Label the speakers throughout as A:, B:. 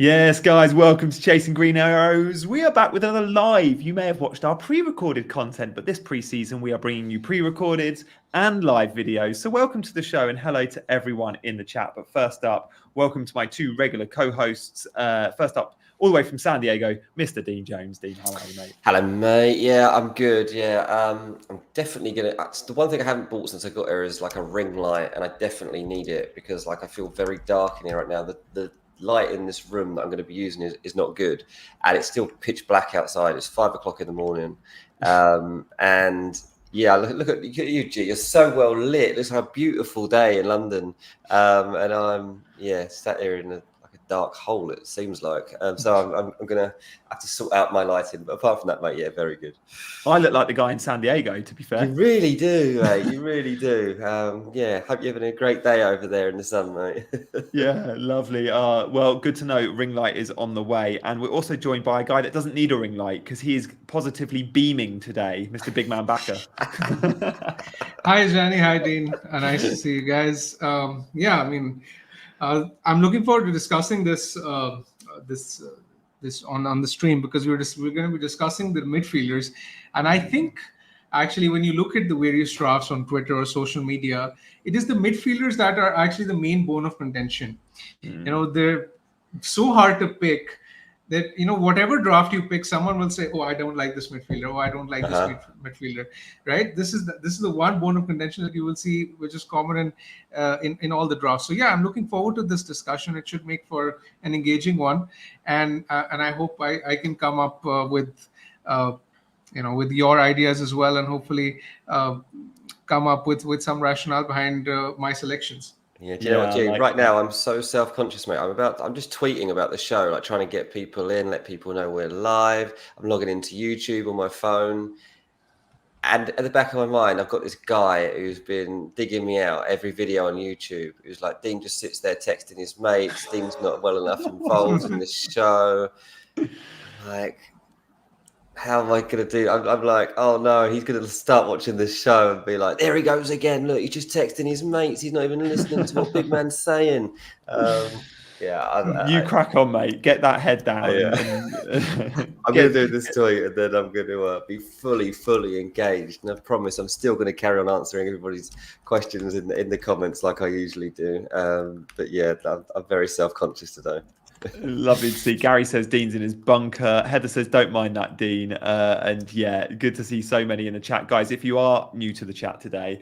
A: Yes, guys, welcome to Chasing Green Arrows. We are back with another live. You may have watched our pre-recorded content, but this pre-season we are bringing you pre-recorded and live videos. So welcome to the show and hello to everyone in the chat. But first up, welcome to my two regular co-hosts. First up, all the way from San Diego, Mr. Dean Jones. Dean, how are you, mate?
B: Hello, mate. Yeah, I'm good. Yeah, I'm definitely gonna. The one thing I haven't bought since I got here is like a ring light, and I definitely need it because like I feel very dark in here right now. The light in this room that I'm going to be using is not good, and it's still pitch black outside. It's 5 o'clock in the morning, and yeah, look at you, G. You're so well lit. It looks like a beautiful day in London, and I'm sat here in a dark hole, it seems like. So I'm gonna have to sort out my lighting, but apart from that, mate, yeah, very good.
A: I look like the guy in San Diego, to be fair.
B: You really do, mate. You really do. Yeah, hope you're having a great day over there in the sun, mate.
A: Yeah, lovely. Well, good to know ring light is on the way. And we're also joined by a guy that doesn't need a ring light because he is positively beaming today, Mr. Big Man Backer.
C: Hi, Johnny. Hi, Dean. Nice to see you guys. Yeah, I mean, I'm looking forward to discussing this this on the stream because we're going to be discussing the midfielders, and I think actually when you look at the various drafts on Twitter or social media, it is the midfielders that are actually the main bone of contention. You know, they're so hard to pick that, you know, whatever draft you pick, someone will say, "Oh, I don't like this midfielder. Oh, I don't like this midfielder." Right? This is the one bone of contention that you will see, which is common in all the drafts. So yeah, I'm looking forward to this discussion. It should make for an engaging one, and I hope I can come up with with your ideas as well, and hopefully come up with some rationale behind my selections.
B: Yeah, do you know what, Gene? Right now, I'm so self-conscious, mate. I'm just tweeting about the show, like trying to get people in, let people know we're live. I'm logging into YouTube on my phone. And at the back of my mind, I've got this guy who's been digging me out every video on YouTube. Who's like, Dean just sits there texting his mates. Dean's not well enough involved in the show. Like, how am I going to do? I'm like, oh no, he's going to start watching this show and be like, there he goes again. Look, he's just texting his mates. He's not even listening to what Big Man's saying.
A: You crack on, mate. Get that head down.
B: I'm going to do this tweet and then I'm going to be fully engaged. And I promise I'm still going to carry on answering everybody's questions in the comments like I usually do. But yeah, I'm very self-conscious today.
A: Lovely to see. Gary says Dean's in his bunker. Heather says don't mind that, Dean. And yeah, good to see so many in the chat. Guys, if you are new to the chat today,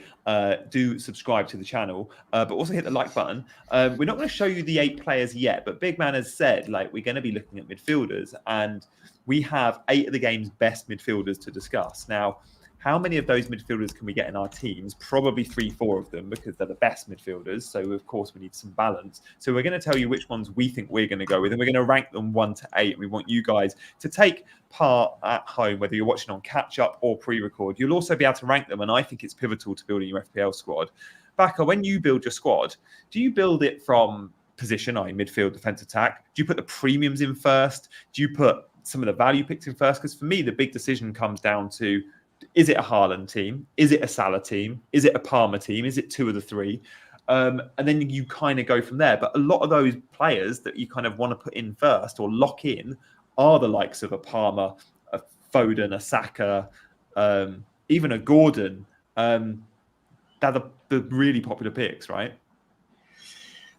A: do subscribe to the channel, but also hit the like button. We're not going to show you the 8 players yet, but Big Man has said like we're going to be looking at midfielders, and we have 8 of the game's best midfielders to discuss. Now, how many of those midfielders can we get in our teams? Probably 3-4 of them because they're the best midfielders. So, of course, we need some balance. So we're going to tell you which ones we think we're going to go with, and we're going to rank them 1 to 8. We want you guys to take part at home, whether you're watching on catch-up or pre-record. You'll also be able to rank them, and I think it's pivotal to building your FPL squad. Backer, when you build your squad, do you build it from position, i.e. midfield, defense, attack? Do you put the premiums in first? Do you put some of the value picks in first? Because for me, the big decision comes down to, is it a Haaland team? Is it a Salah team? Is it a Palmer team? Is it 2 of the 3? And then you kind of go from there. But a lot of those players that you kind of want to put in first or lock in are the likes of a Palmer, a Foden, a Saka, even a Gordon. They're the really popular picks, right?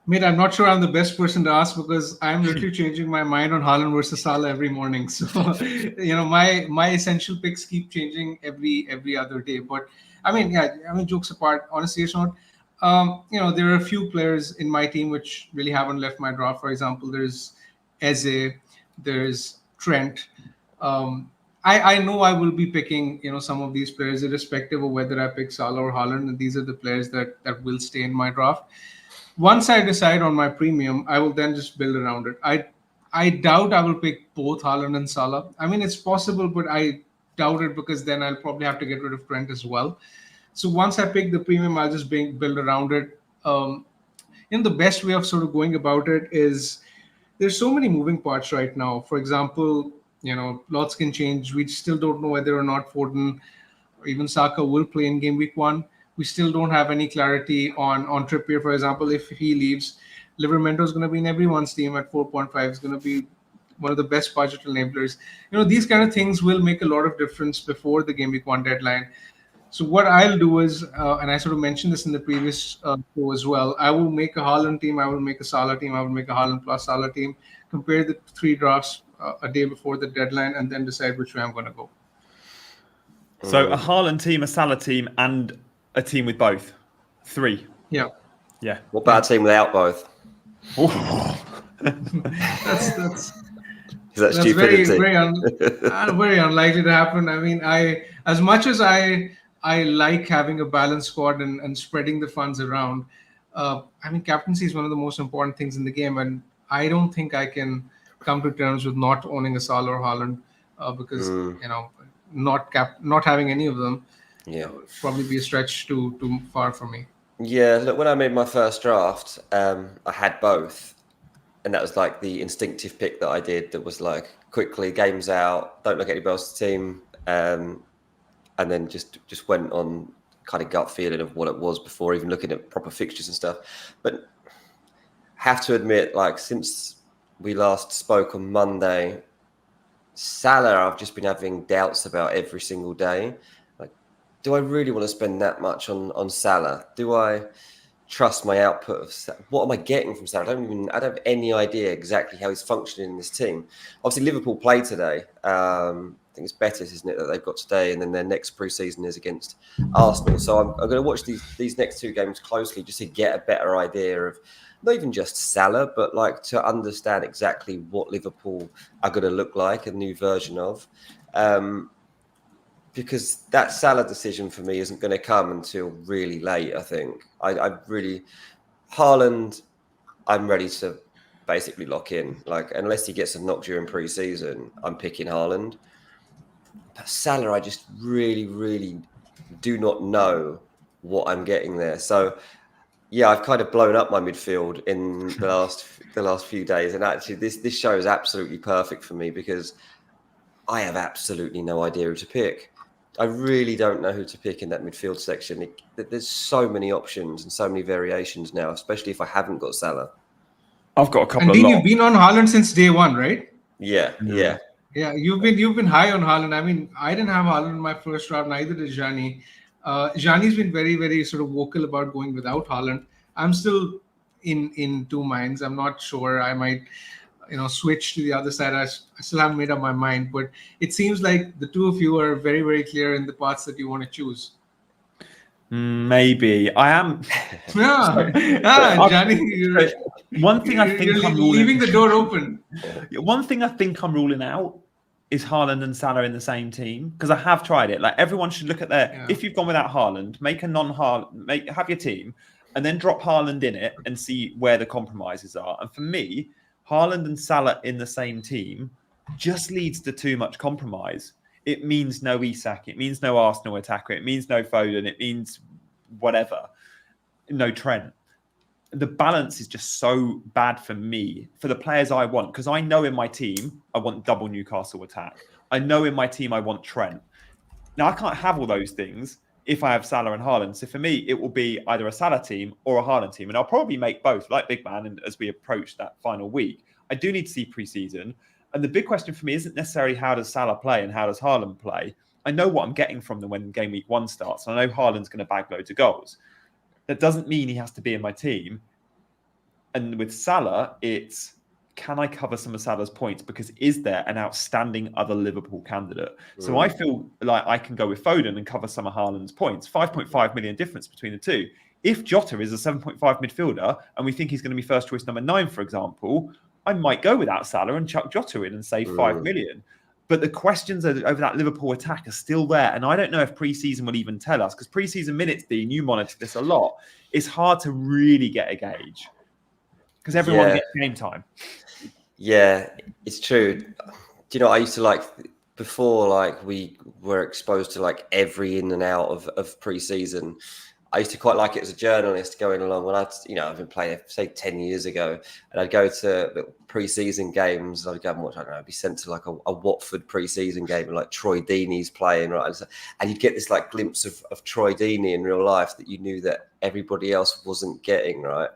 C: Mate, I'm not sure I'm the best person to ask because I'm literally changing my mind on Haaland versus Salah every morning. So, you know, my essential picks keep changing every other day. But I mean, jokes apart, honestly, it's not. There are a few players in my team which really haven't left my draft. For example, there's Eze, there's Trent. I know I will be picking, some of these players irrespective of whether I pick Salah or Haaland. And these are the players that will stay in my draft. Once I decide on my premium, I will then just build around it. I doubt I will pick both Haaland and Salah. I mean, it's possible, but I doubt it because then I'll probably have to get rid of Trent as well. So once I pick the premium, I'll just build around it. The best way of sort of going about it is there's so many moving parts right now. For example, lots can change. We still don't know whether or not Foden or even Saka will play in game week 1. We still don't have any clarity on Trippier, for example, if he leaves. Livermento is going to be in everyone's team at 4.5. It's going to be one of the best budget enablers. These kind of things will make a lot of difference before the game week 1 deadline. So what I'll do is, and I sort of mentioned this in the previous show as well, I will make a Haaland team, I will make a Salah team, I will make a Haaland plus Salah team, compare the 3 drafts a day before the deadline, and then decide which way I'm going to go.
A: So a Haaland team, a Salah team, and a team with both. 3.
C: Yeah.
B: What about a team without both?
C: That's
B: Is that stupidity?
C: very unlikely to happen. I mean, as much as I like having a balanced squad and spreading the funds around, I mean, captaincy is one of the most important things in the game, and I don't think I can come to terms with not owning a Salah or Haaland because not having any of them would probably be a stretch too far for me.
B: Yeah, look, when I made my first draft, I had both. And that was like the instinctive pick that I did that was like, quickly, game's out, don't look at anybody else's team. And then just went on kind of gut feeling of what it was before even looking at proper fixtures and stuff. But have to admit, like, since we last spoke on Monday, Salah, I've just been having doubts about every single day. Like, do I really want to spend that much on Salah? Do I trust my output of Salah? What am I getting from Salah? I don't have any idea exactly how he's functioning in this team. Obviously, Liverpool play today. I think it's Betis, isn't it, that they've got today, and then their next pre-season is against Arsenal. So I'm going to watch these next 2 games closely just to get a better idea of not even just Salah, but like to understand exactly what Liverpool are going to look like, a new version of. Because that Salah decision for me isn't going to come until really late, I think. Haaland, I'm ready to basically lock in. Like, unless he gets a knock during pre-season, I'm picking Haaland. But Salah, I just really, really do not know what I'm getting there. So, yeah, I've kind of blown up my midfield in the last few days. And actually, this show is absolutely perfect for me because I have absolutely no idea who to pick. I really don't know who to pick in that midfield section. There's so many options and so many variations now, especially if I haven't got Salah.
A: I've got a couple
C: and
A: of
C: you've been on Haaland since day 1, right?
B: Yeah.
C: Yeah, you've been high on Haaland. I mean, I didn't have Haaland in my first draft, neither did Gianni. Gianni's been very, very sort of vocal about going without Haaland. I'm still in 2 minds. I'm not sure. I might switch to the other side. I still haven't made up my mind, but it seems like the 2 of you are very, very clear in the paths that you want to choose.
A: Maybe I am.
C: Johnny,
A: one thing I think I'm
C: leaving the door open.
A: One thing I think I'm ruling out is Haaland and Salah in the same team, because I have tried it. Like, everyone should look at if you've gone without Haaland, make a non-Haaland, have your team, and then drop Haaland in it and see where the compromises are. And for me, Haaland and Salah in the same team just leads to too much compromise. It means no Isak. It means no Arsenal attacker. It means no Foden. It means whatever. No Trent. The balance is just so bad for me, for the players I want, because I know in my team, I want double Newcastle attack. I know in my team, I want Trent. Now, I can't have all those things if I have Salah and Haaland. So for me, it will be either a Salah team or a Haaland team. And I'll probably make both, like Big Man, and as we approach that final week. I do need to see pre-season. And the big question for me isn't necessarily how does Salah play and how does Haaland play. I know what I'm getting from them when game week 1 starts. And I know Haaland's going to bag loads of goals. That doesn't mean he has to be in my team. And with Salah, it's, can I cover some of Salah's points? Because is there an outstanding other Liverpool candidate? So I feel like I can go with Foden and cover some of Haaland's points. 5.5 million difference between the two. If Jota is a 7.5 midfielder and we think he's going to be first choice number 9, for example, I might go without Salah and chuck Jota in and save 5 million. But the questions over that Liverpool attack are still there. And I don't know if pre-season will even tell us, because pre-season minutes, Dean, you monitor this a lot. It's hard to really get a gauge because everyone gets game time.
B: Yeah, it's true. Do you know, I used to before we were exposed to every in and out of pre-season, I used to quite like it as a journalist going along when I've been playing, say 10 years ago, and I'd go to pre-season games. I'd go and watch, I don't know, I'd be sent to like a Watford pre-season game and like Troy Deeney's playing, right? And you'd get this like glimpse of Troy Deeney in real life that you knew that everybody else wasn't getting, right?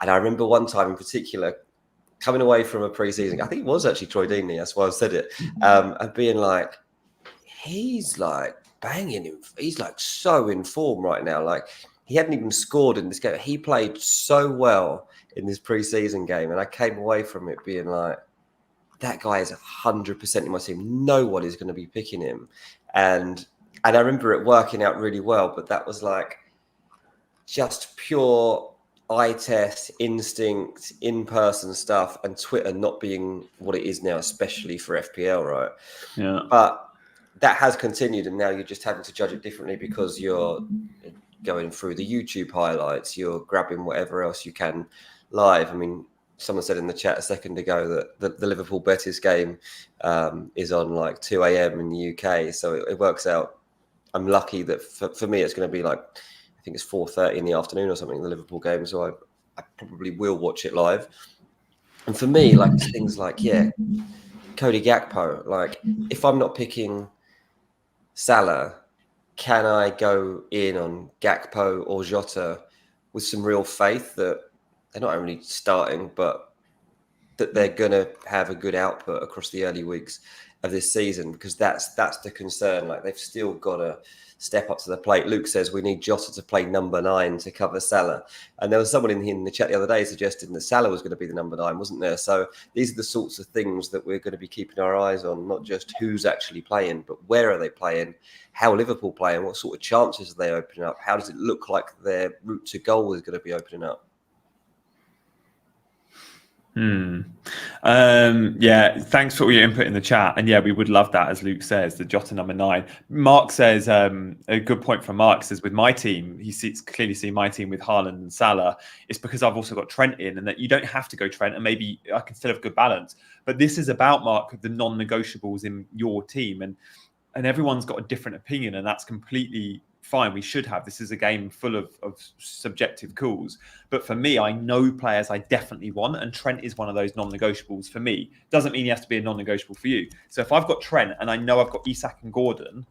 B: And I remember one time in particular, coming away from a pre-season, I think it was actually Troy Deeney, that's why I said it, and being like, he's like banging him. He's like so in form right now. Like he hadn't even scored in this game. He played so well in this pre-season game. And I came away from it being like, that guy is 100% in my team. No one is going to be picking him. And I remember it working out really well, but that was like just pure eye test, instinct, in-person stuff, and Twitter not being what it is now, especially for FPL, right?
A: Yeah.
B: But that has continued, and now you're just having to judge it differently because you're going through the YouTube highlights, you're grabbing whatever else you can live. I mean, someone said in the chat a second ago that the Liverpool Betis game is on like 2 a.m. in the UK, so it works out. I'm lucky that for me it's going to be like, I think it's 4:30 in the afternoon or something, the Liverpool game, so I probably will watch it live. And for me, like things like, Cody Gakpo, like if I'm not picking Salah, can I go in on Gakpo or Jota with some real faith that they're not only starting, but that they're going to have a good output across the early weeks of this season? Because that's the concern. Like they've still got to step up to the plate. Luke says we need Jota to play number 9 to cover Salah. And there was someone in the chat the other day suggesting that Salah was going to be the number 9, wasn't there? So these are the sorts of things that we're going to be keeping our eyes on, not just who's actually playing, but where are they playing, how Liverpool playing, what sort of chances are they opening up, how does it look like their route to goal is going to be opening up?
A: Thanks for all your input in the chat, and we would love that, as Luke says, the Jota number 9. Mark says a good point from Mark, says with my team, he clearly see my team with Haaland and Salah, it's because I've also got Trent in, and that you don't have to go Trent, and maybe I can still have good balance. But this is about, Mark, the non-negotiables in your team, and everyone's got a different opinion, and that's completely fine. We should have. This is a game full of subjective calls. But for me, I know players I definitely want, and Trent is one of those non-negotiables for me. Doesn't mean he has to be a non-negotiable for you. So if I've got Trent and I know I've got Isak and Gordon,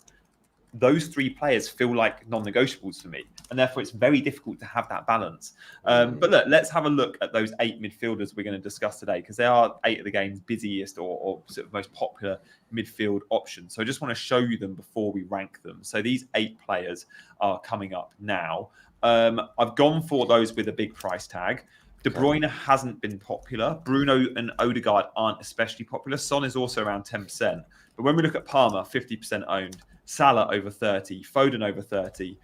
A: those 3 players feel like non-negotiables for me, and therefore it's very difficult to have that balance. But look, let's have a look at those 8 midfielders we're going to discuss today, because they are 8 of the game's busiest or sort of most popular midfield options. So I just want to show you them before we rank them. So these 8 players are coming up now. I've gone for those with a big price tag. De Bruyne hasn't been popular. Bruno and Odegaard aren't especially popular. Son is also around 10%. But when we look at Palmer, 50% owned. Salah over 30, Foden over 30.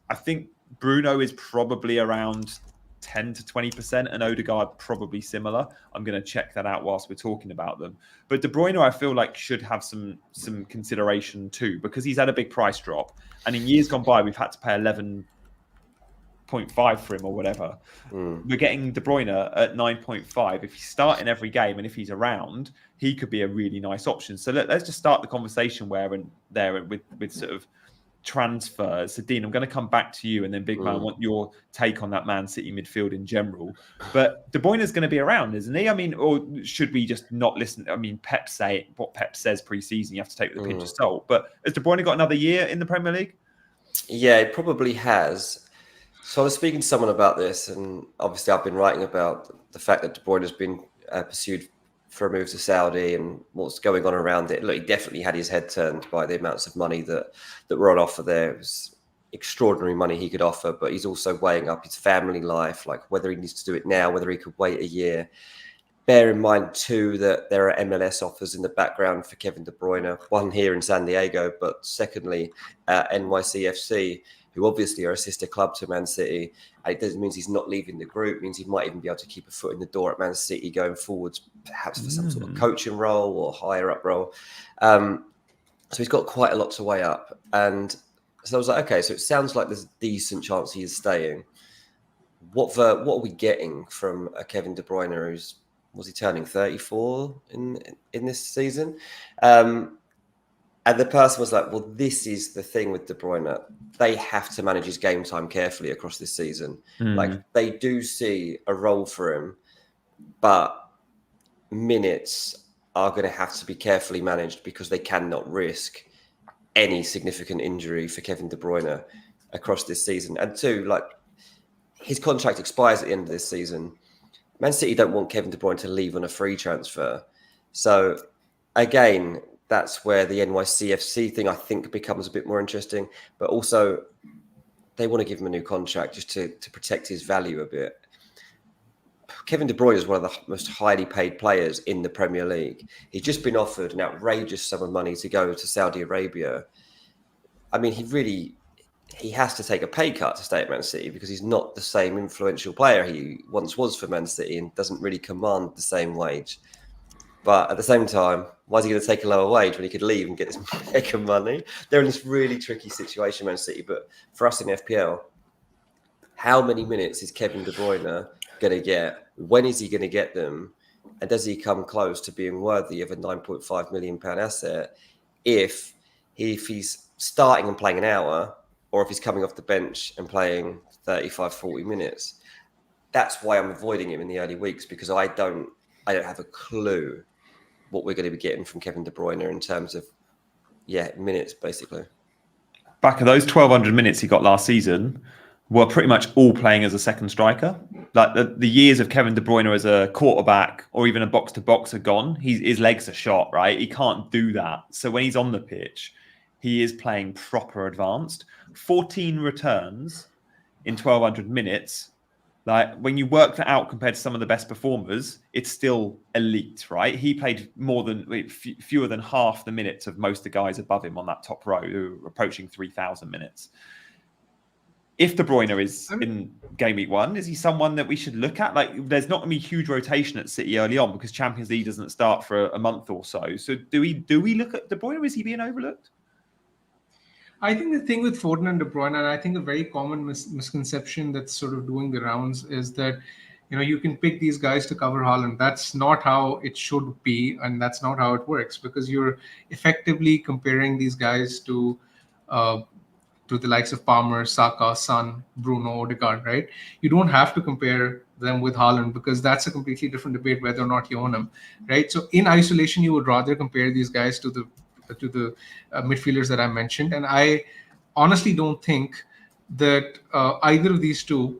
A: I think Bruno is probably around 10 to 20%, and Odegaard probably similar. I'm going to check that out whilst we're talking about them. But De Bruyne, I feel like, should have some consideration too, because he's had a big price drop. And in years gone by, we've had to pay 11.5 for him or whatever. We're getting De Bruyne at 9.5. If he's starting every game and if he's around, he could be a really nice option. So let's just start the conversation with sort of transfers. So Dean, I'm going to come back to you, and then Big Man, I want your take on that Man City midfield in general. But De Bruyne is going to be around, isn't he? I mean, or should we just not listen? I mean, what Pep says pre-season, you have to take with a pinch of salt. But has De Bruyne got another year in the Premier League?
B: Yeah, it probably has. So I was speaking to someone about this, and obviously I've been writing about the fact that De Bruyne has been pursued for a move to Saudi and what's going on around it. Look, he definitely had his head turned by the amounts of money that were on offer there. It was extraordinary money he could offer, but he's also weighing up his family life, like whether he needs to do it now, whether he could wait a year. Bear in mind, too, that there are MLS offers in the background for Kevin De Bruyne, one here in San Diego, but secondly, NYCFC, who obviously are a sister club to Man City. And it doesn't mean he's not leaving the group. It means he might even be able to keep a foot in the door at Man City going forwards, perhaps for some sort of coaching role or higher up role. So he's got quite a lot to weigh up. And so I was like, okay, so it sounds like there's a decent chance he is staying. What are we getting from a Kevin De Bruyne was he turning 34 in this season? And And the person was like, well, this is the thing with De Bruyne. They have to manage his game time carefully across this season. Like, they do see a role for him, but minutes are going to have to be carefully managed because they cannot risk any significant injury for Kevin De Bruyne across this season. And two, like, his contract expires at the end of this season. Man City don't want Kevin De Bruyne to leave on a free transfer. So, again, that's where the NYCFC thing, I think, becomes a bit more interesting. But also, they want to give him a new contract just to protect his value a bit. Kevin De Bruyne is one of the most highly paid players in the Premier League. He's just been offered an outrageous sum of money to go to Saudi Arabia. I mean, he has to take a pay cut to stay at Man City because he's not the same influential player he once was for Man City and doesn't really command the same wage. But at the same time, why is he going to take a lower wage when he could leave and get this mega money? They're in this really tricky situation, Man City. But for us in FPL, how many minutes is Kevin De Bruyne going to get? When is he going to get them? And does he come close to being worthy of a £9.5 million asset if he's starting and playing an hour, or if he's coming off the bench and playing 35, 40 minutes? That's why I'm avoiding him in the early weeks, because I don't have a clue what we're going to be getting from Kevin De Bruyne in terms of, minutes, basically.
A: Back of those 1,200 minutes he got last season were pretty much all playing as a second striker. Like the years of Kevin De Bruyne as a quarterback or even a box-to-box are gone. His legs are shot, right? He can't do that. So when he's on the pitch, he is playing proper advanced. 14 returns in 1,200 minutes. Like, when you work that out compared to some of the best performers, it's still elite, right? He played fewer than half the minutes of most of the guys above him on that top row who are approaching 3,000 minutes. If De Bruyne is in game week 1, is he someone that we should look at? Like, there's not going to be huge rotation at City early on because Champions League doesn't start for a month or so. So do we look at De Bruyne, or is he being overlooked?
C: I think the thing with Foden and De Bruyne, and I think a very common misconception that's sort of doing the rounds, is that, you can pick these guys to cover Haaland. That's not how it should be, and that's not how it works, because you're effectively comparing these guys to the likes of Palmer, Saka, Son, Bruno, Odegaard, right? You don't have to compare them with Haaland because that's a completely different debate whether or not you own him, right? So in isolation, you would rather compare these guys to the midfielders that I mentioned. And I honestly don't think that either of these two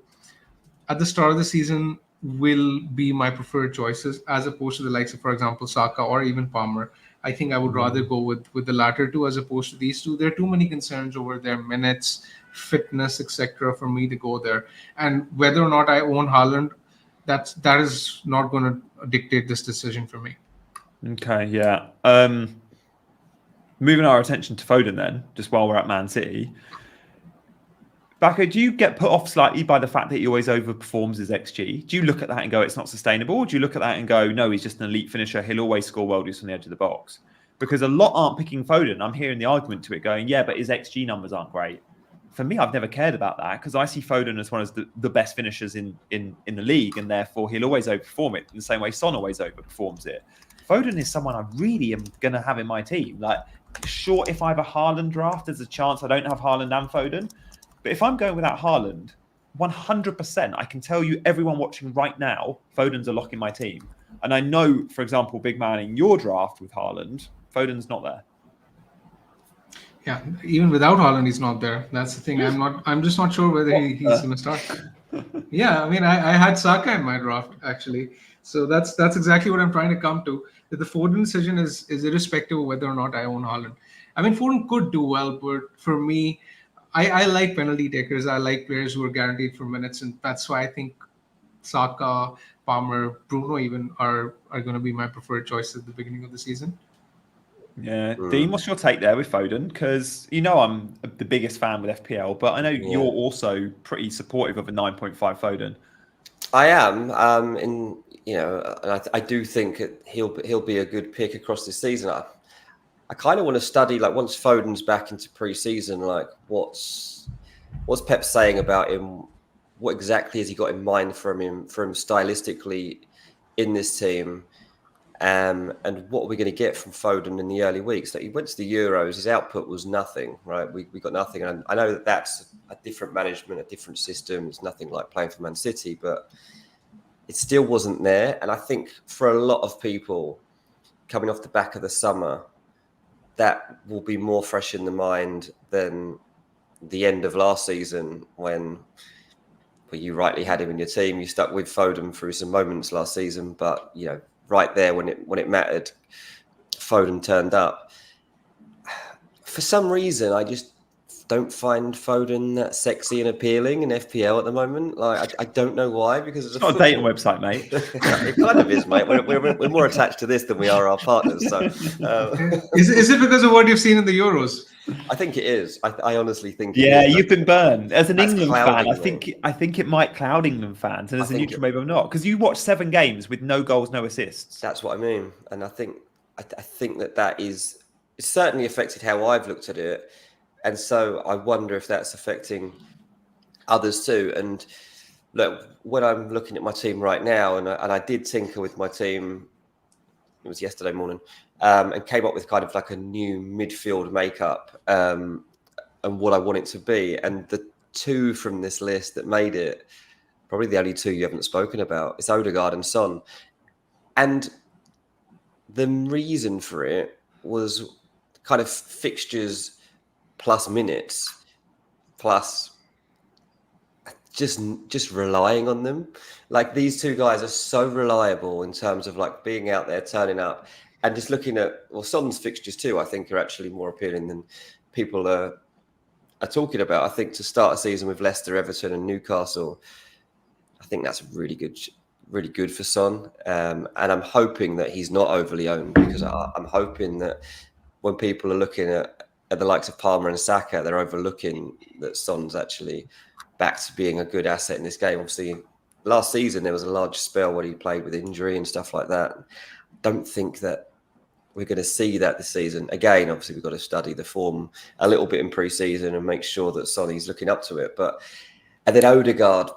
C: at the start of the season will be my preferred choices as opposed to the likes of, for example, Saka or even Palmer. I think I would rather go with the latter two as opposed to these two. There are too many concerns over their minutes, fitness, etc. for me to go there. And whether or not I own Haaland, that is not going to dictate this decision for me.
A: Okay, yeah. Moving our attention to Foden then, just while we're at Man City. Bako, do you get put off slightly by the fact that he always overperforms his XG? Do you look at that and go, it's not sustainable? Or do you look at that and go, no, he's just an elite finisher. He'll always score worldies from the edge of the box? Because a lot aren't picking Foden. I'm hearing the argument to it going, yeah, but his XG numbers aren't great. For me, I've never cared about that because I see Foden as one of the best finishers in the league, and therefore he'll always overperform it in the same way Son always overperforms it. Foden is someone I really am going to have in my team. Like, sure, if I have a Haaland draft, there's a chance I don't have Haaland and Foden. But if I'm going without Haaland, 100%, I can tell you, everyone watching right now, Foden's a lock in my team. And I know, for example, big man, in your draft with Haaland, Foden's not there.
C: Yeah, even without Haaland, he's not there. That's the thing. I'm just not sure whether he's going to start. Yeah, I mean, I had Saka in my draft, actually. So that's exactly what I'm trying to come to. That the Foden decision is irrespective of whether or not I own Haaland. I mean, Foden could do well, but for me, I like penalty takers. I like players who are guaranteed for minutes, and that's why I think Saka, Palmer, Bruno even are going to be my preferred choice at the beginning of the season.
A: Yeah, Dean, what's your take there with Foden? Because I'm the biggest fan with FPL, but I know you're also pretty supportive of a 9.5 Foden.
B: I am, and I do think he'll be a good pick across this season. I kind of want to study, like, once Foden's back into pre-season, like what's Pep saying about him? What exactly has he got in mind from him stylistically in this team? And what are we going to get from Foden in the early weeks? Like, he went to the Euros, his output was nothing, right? We got nothing. And I know that that's a different management, a different system. It's nothing like playing for Man City, but it still wasn't there. And I think for a lot of people coming off the back of the summer, that will be more fresh in the mind than the end of last season when you rightly had him in your team. You stuck with Foden through some moments last season, but right there when it mattered, Foden turned up. For some reason, I just don't find Foden that sexy and appealing in FPL at the moment. Like, I don't know why, because
A: it's not a dating website, mate.
B: It kind of is, mate. We're more attached to this than we are our partners. So,
C: is it because of what you've seen in the Euros?
B: I think it is. I honestly think.
A: Yeah, you've been burned as an England fan. I think it might cloud England fans, and as a neutral, maybe not, because you watched 7 games with no goals, no assists.
B: That's what I mean, and I think that is, it's certainly affected how I've looked at it. And so I wonder if that's affecting others too. And look, when I'm looking at my team right now, and I did tinker with my team, it was yesterday morning, and came up with kind of like a new midfield makeup and what I want it to be. And the 2 from this list that made it, probably the only 2 you haven't spoken about, it's Odegaard and Son. And the reason for it was kind of fixtures plus minutes, plus just relying on them. Like, these 2 guys are so reliable in terms of like being out there, turning up, and just looking at, well, Son's fixtures too, I think, are actually more appealing than people are talking about. I think to start a season with Leicester, Everton, and Newcastle, I think that's really good for Son. And I'm hoping that he's not overly owned, because I'm hoping that when people are looking at the likes of Palmer and Saka, they're overlooking that Son's actually back to being a good asset in this game. Obviously, last season there was a large spell where he played with injury and stuff like that. Don't think that we're going to see that this season. Again, obviously, we've got to study the form a little bit in pre-season and make sure that Sonny's looking up to it. And then Odegaard,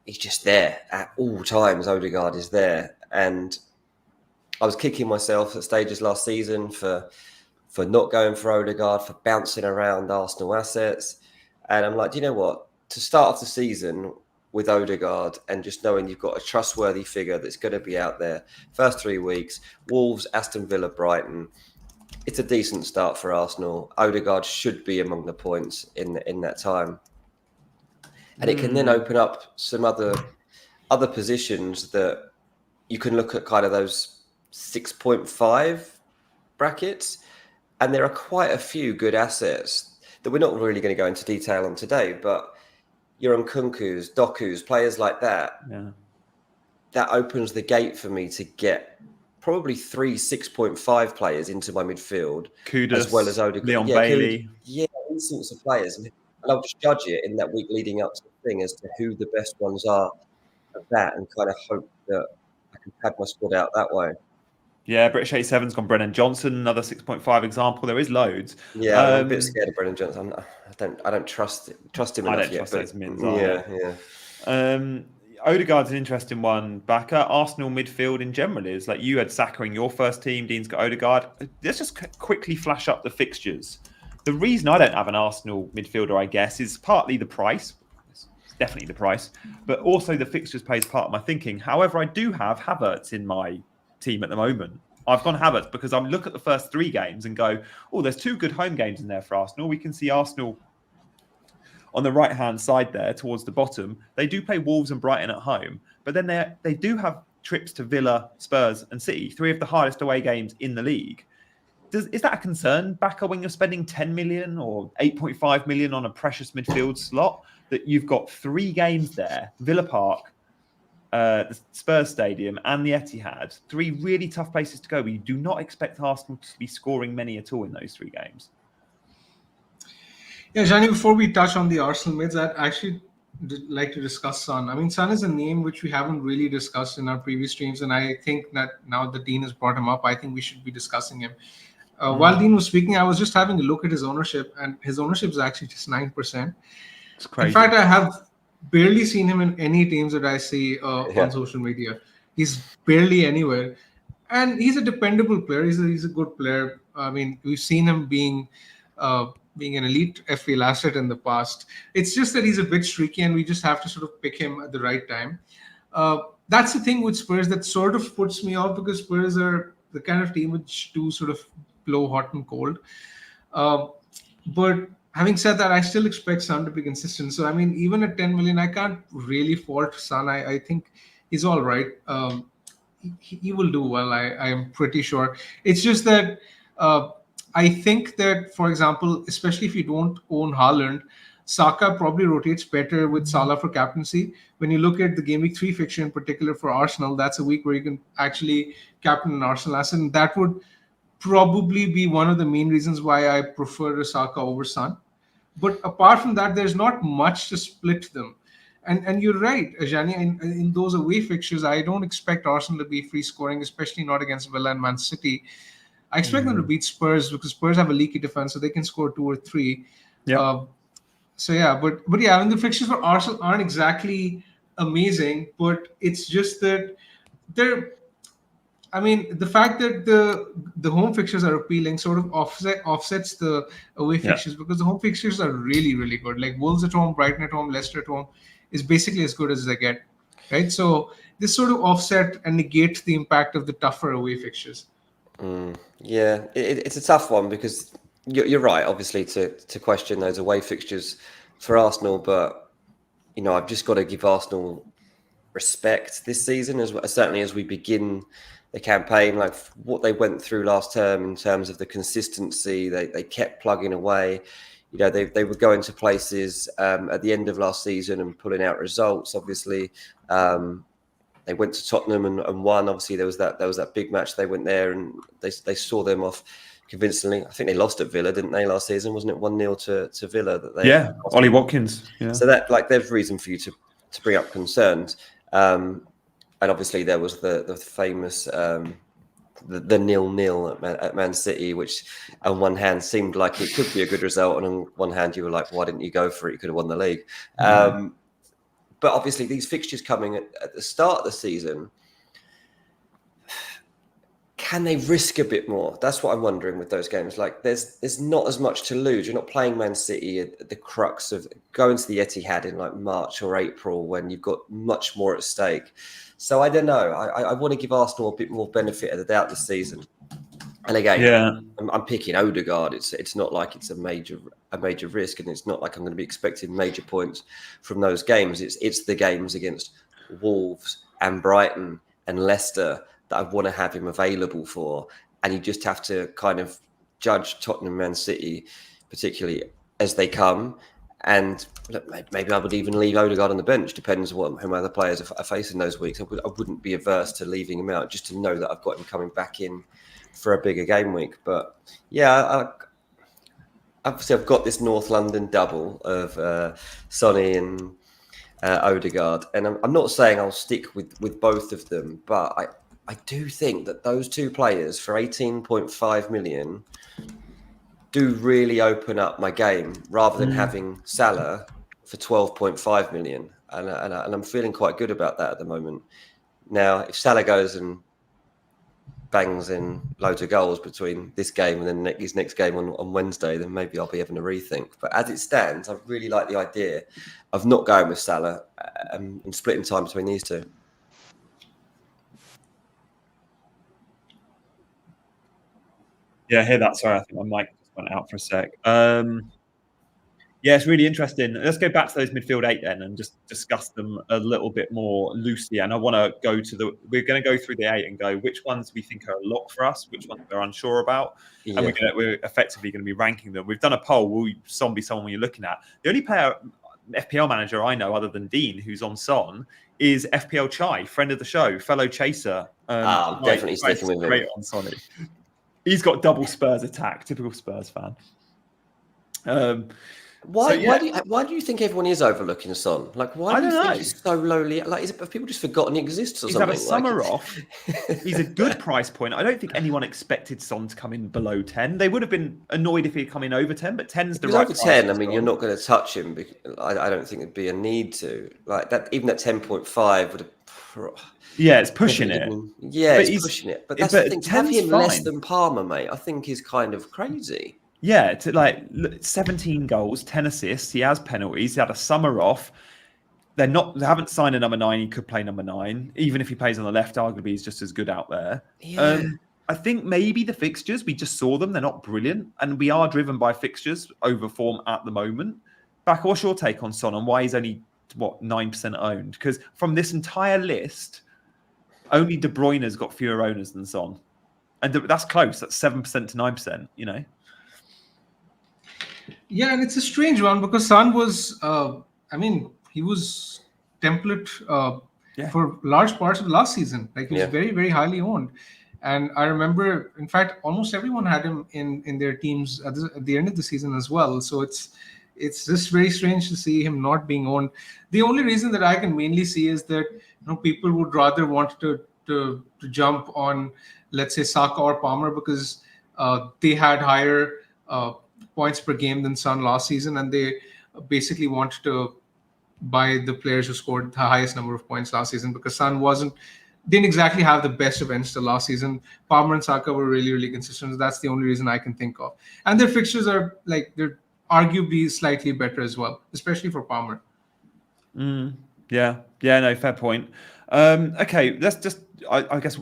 B: he's just there at all times. Odegaard is there. And I was kicking myself at stages last season for not going for Odegaard, for bouncing around Arsenal assets. And I'm like, do you know what? To start off the season with Odegaard and just knowing you've got a trustworthy figure that's going to be out there, first 3 weeks, Wolves, Aston Villa, Brighton, it's a decent start for Arsenal. Odegaard should be among the points in that time. And it can then open up some other positions that you can look at, kind of those 6.5 brackets. And there are quite a few good assets that we're not really going to go into detail on today, but your Nkunku's, Doku's, players like that, that opens the gate for me to get probably 3 6.5 players into my midfield,
A: Kudus,
B: as well as Odegaard.
A: Leon Bailey.
B: These sorts of players. And I'll just judge it in that week leading up to the thing as to who the best ones are of that, and kind of hope that I can pad my squad out that way.
A: Yeah, British 87's gone Brennan Johnson, another 6.5 example. There is loads.
B: Yeah, I'm a bit scared of Brennan Johnson. I don't trust him enough. I don't trust
A: those mins. Odegaard's an interesting one. Backer, Arsenal midfield in general is like, you had Saka in your first team. Dean's got Odegaard. Let's just quickly flash up the fixtures. The reason I don't have an Arsenal midfielder, I guess, is partly the price. It's definitely the price, but also the fixtures plays part of my thinking. However, I do have Havertz in my team at the moment. I've gone Havertz because I look at the first 3 games and go, oh, there's 2 good home games in there for Arsenal. We can see Arsenal on the right-hand side there towards the bottom. They do play Wolves and Brighton at home, but then they do have trips to Villa, Spurs and City, 3 of the hardest away games in the league. Is that a concern, Backer, when you're spending 10 million or 8.5 million on a precious midfield slot, that you've got 3 games there, Villa Park, the Spurs Stadium and the Etihad, 3 really tough places to go, but you do not expect Arsenal to be scoring many at all in those 3 games?
C: Yeah, Johnny, before we touch on the Arsenal mids, I'd actually like to discuss Son. I mean, Son is a name which we haven't really discussed in our previous streams, and I think that now that Dean has brought him up, I think we should be discussing him. While Dean was speaking, I was just having a look at his ownership, and his ownership is actually just 9%.
A: It's crazy.
C: In fact, I have barely seen him in any teams that I see on social media. He's barely anywhere. and he's a dependable player. He's a good player. I mean, we've seen him being an elite FPL asset in the past. It's just that he's a bit streaky, and we just have to sort of pick him at the right time. That's the thing with Spurs that sort of puts me off, because Spurs are the kind of team which do sort of blow hot and cold. But having said that, I still expect Son to be consistent. So, I mean, even at 10 million, I can't really fault Son. I think he's all right. He will do well, I am pretty sure. It's just that I think that, for example, especially if you don't own Haaland, Saka probably rotates better with Salah for captaincy. When you look at the Game Week 3 fixture in particular for Arsenal, that's a week where you can actually captain an Arsenal asset. And that would probably be one of the main reasons why I prefer Saka over Son. But apart from that, there's not much to split them. And you're right, Ajani, in those away fixtures, I don't expect Arsenal to be free scoring, especially not against Villa and Man City. I expect them to beat Spurs, because Spurs have a leaky defense, so they can score 2 or 3.
A: Yeah.
C: But yeah, I mean, the fixtures for Arsenal aren't exactly amazing, but it's just that the fact that the home fixtures are appealing sort of offsets the away fixtures, because the home fixtures are really, really good. Like Wolves at home, Brighton at home, Leicester at home is basically as good as they get, right? So this sort of offset and negates the impact of the tougher away fixtures.
B: Yeah, it's a tough one, because you're right, obviously, to question those away fixtures for Arsenal, but I've just got to give Arsenal respect this season, certainly as we begin the campaign, like what they went through last term in terms of the consistency. They kept plugging away. They were going to places at the end of last season and pulling out results. Obviously, they went to Tottenham and won. Obviously, there was that big match. They went there and they saw them off convincingly. I think they lost at Villa, didn't they, last season? Wasn't it 1-0 to Villa?
A: Ollie Watkins. Yeah.
B: So that, like, there's reason for you to bring up concerns. And obviously there was the famous the 0-0 at Man City, which on one hand seemed like it could be a good result, and on one hand you were like, why didn't you go for it? You could have won the league. But obviously these fixtures coming at the start of the season, can they risk a bit more? That's what I'm wondering with those games. Like, there's not as much to lose. You're not playing Man City at the crux of going to the Etihad in like March or April, when you've got much more at stake. So I don't know. I want to give Arsenal a bit more benefit of the doubt this season. And again, I'm picking Odegaard. It's not like it's a major risk, and it's not like I'm going to be expecting major points from those games. It's the games against Wolves and Brighton and Leicester that I want to have him available for. And you just have to kind of judge Tottenham, Man City, particularly as they come. And look, maybe I would even leave Odegaard on the bench, depends on whom other players are facing those weeks. I wouldn't be averse to leaving him out, just to know that I've got him coming back in for a bigger game week. But yeah, obviously I've got this North London double of Sonny and Odegaard. And I'm not saying I'll stick with both of them, but I do think that those two players for 18.5 million do really open up my game, rather than having Salah for 12.5 million. And I'm feeling quite good about that at the moment. Now, if Salah goes and bangs in loads of goals between this game and then his next game on Wednesday, then maybe I'll be having a rethink. But as it stands, I really like the idea of not going with Salah and splitting time between these two.
A: Yeah, I hear that. Sorry, I think my mic just went out for a sec. Yeah, it's really interesting. Let's go back to those midfield 8 then and just discuss them a little bit more loosely. And I want to we're going to go through the 8 and go which ones we think are a lock for us, which ones we're unsure about. Yeah. And we're effectively going to be ranking them. We've done a poll. Will Son be someone you're looking at? The only player, FPL manager I know other than Dean, who's on Son, is FPL Chai, friend of the show, fellow chaser.
B: I'm definitely sticking with him.
A: Great on Sonny. He's got double Spurs attack, typical Spurs fan.
B: Why do you think everyone is overlooking Son? Like, why do you think he's so lowly? Like, have people just forgotten he exists or something?
A: He's had a summer off. He's a good price point. I don't think anyone expected Son to come in below 10. They would have been annoyed if he'd come in over 10, but 10's the right
B: over 10, I mean, you're not going to touch him. I don't think there'd be a need to. Like that, even at 10.5 would have
A: Yeah, it's pushing it.
B: Yeah,
A: But
B: it's pushing it. But that's the thing. To have
A: 10's
B: him less
A: fine.
B: than Palmer, mate, I think is kind of crazy.
A: Yeah, to like 17 goals, 10 assists. He has penalties. He had a summer off. They haven't signed a number 9. He could play number 9. Even if he plays on the left, arguably he's just as good out there.
B: Yeah.
A: I think maybe the fixtures, we just saw them. They're not brilliant. And we are driven by fixtures over form at the moment. Back, what's your take on Son and why he's only, 9% owned? Because from this entire list, only De Bruyne's got fewer owners than Son. And that's close. That's 7% to 9%,
C: Yeah, and it's a strange one because Son was, he was template for large parts of last season. Like he was very, very highly owned. And I remember, in fact, almost everyone had him in their teams at the end of the season as well. So it's just very strange to see him not being owned. The only reason that I can mainly see is that people would rather want to jump on, let's say, Saka or Palmer because they had higher points per game than Son last season, and they basically wanted to buy the players who scored the highest number of points last season because Son didn't exactly have the best events to last season. Palmer and Saka were really, really consistent. So that's the only reason I can think of. And their fixtures are they're arguably slightly better as well, especially for Palmer.
A: Yeah, no, fair point. Okay, let's just, I guess